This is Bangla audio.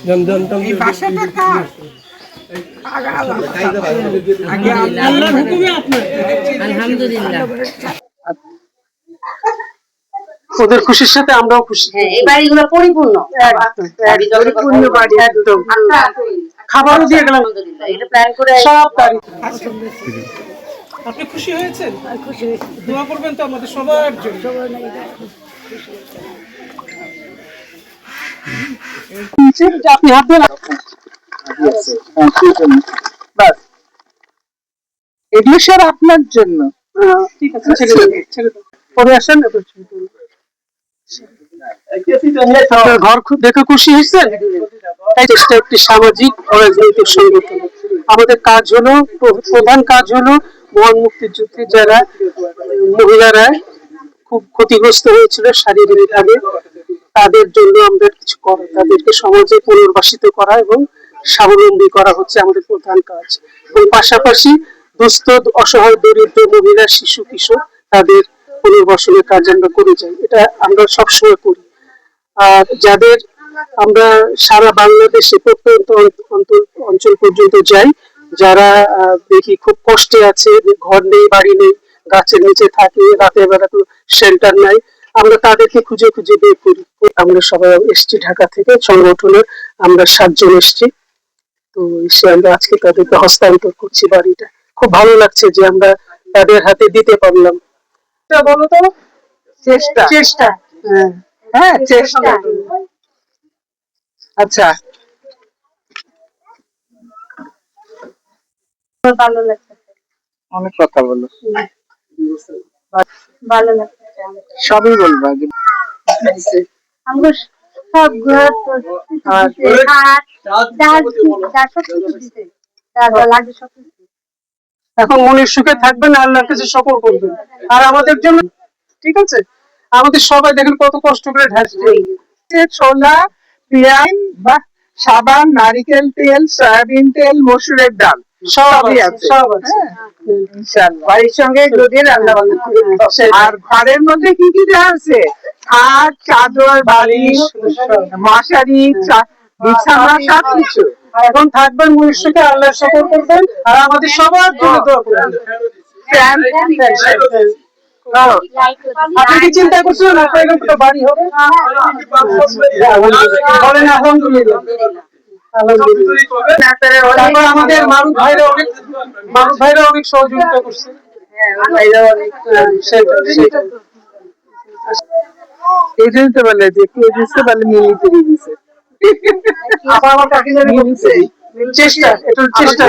এই বাসাটা কার? আল্লাহর হুকুমে আপনার। আলহামদুলিল্লাহ। ওদের খুশির সাথে আমরাও খুশি। এই বাড়িগুলো পরিপূর্ণ, পরিপূর্ণ বাড়ি একদম। খাবারও দিয়ে গেলাম, এটা প্ল্যান করে সব বাড়ি। আপনি খুশি হয়েছেন? খুশি হয়েছি। দোয়া করবেন তো আমাদের সবার জন্য। আপনি হাত দেন। এগুলো স্যার আপনার জন্য। ঠিক আছে, ছেড়ে দেন, ছেড়ে দেন। পরে আসেন। আপনার ঘর দেখে খুশি হয়েছেন? এটা একটি সামাজিক অরাজনৈতিক সংগঠন। আমাদের কাজ হলো, প্রধান কাজ হলো মহান মুক্তিযুদ্ধে যারা মহিলারা খুব ক্ষতিগ্রস্ত হয়েছিল শারীরিকভাবে, তাদের জন্য আমরা কিছু করা, তাদেরকে সমাজে পুনর্বাসিত করা এবং স্বাবলম্বী করা হচ্ছে আমাদের প্রধান কাজ। এবং পাশাপাশি দুস্থ অসহায় দরিদ্র মহিলা শিশু কিশোর তাদের পুনর্বাসনের কাজ আমরা করে যাই, এটা আমরা সবসময় করি। আর যাদের আমরা সারা বাংলাদেশে প্রত্যন্ত অঞ্চল পর্যন্ত যাই, যারা দেখি খুব কষ্টে আছে, ঘর নেই, বাড়ি নেই, গাছের নিচে থাকে, রাতের বেলা কোনো শেল্টার নাই, আমরা তাদেরকে খুঁজে খুঁজে বের করি। আমরা সবাই এসছি ঢাকা থেকে, সংগঠনের আমরা 7 জন এসছি। তো এসে আমরা আজকে তাদেরকে হস্তান্তর করছি বাড়িটা। খুব ভালো লাগছে যে আমরা তাদের হাতে দিতে পারলাম। বলো তো, চেষ্টা চেষ্টা হ্যাঁ চেষ্টা। আচ্ছা, ভালো লাগছে, অনেক কথা বলো, ভালো লাগছে। সবই বলবো আগে। আমরা সব ঘর এখন মনের সুখে থাকবেন, আল্লাহর কাছে সকল করবেন। আর আমাদের জন্য ঠিক আছে, আমাদের সবাই দেখেন কত কষ্ট করে ঢালছে। ছোলা, পেঁয়াজ বা সাবান, নারিকেল তেল, সয়াবিন তেল, মসুরের ডাল সবই আছে, সব আছে ইনশাআল্লাহ। বাড়ির সঙ্গে যদি রান্না বান্না করে, আর ঘরের মধ্যে কি কি দেওয়া আছে? খাট, চাদর, বালিশ, মশারি, বিছানা, সবকিছু। এখন থাকবেন মনের সুখে, আল্লাহর শুকর করবেন, আর আমাদের সবার জন্য দোয়া করবেন। আপনি কি চিন্তা করছেন আপনার এরকম একটা বাড়ি হবে? বলেন আলহামদুলিল্লাহ। তারপর আমাদের মারুফ ভাইরা অনেক সহযোগিতা করছে। এই জন্য তো বলে যে কেউ দিচ্ছে বলে মিলিটারি দিচ্ছে, চেষ্টা, একটু চেষ্টা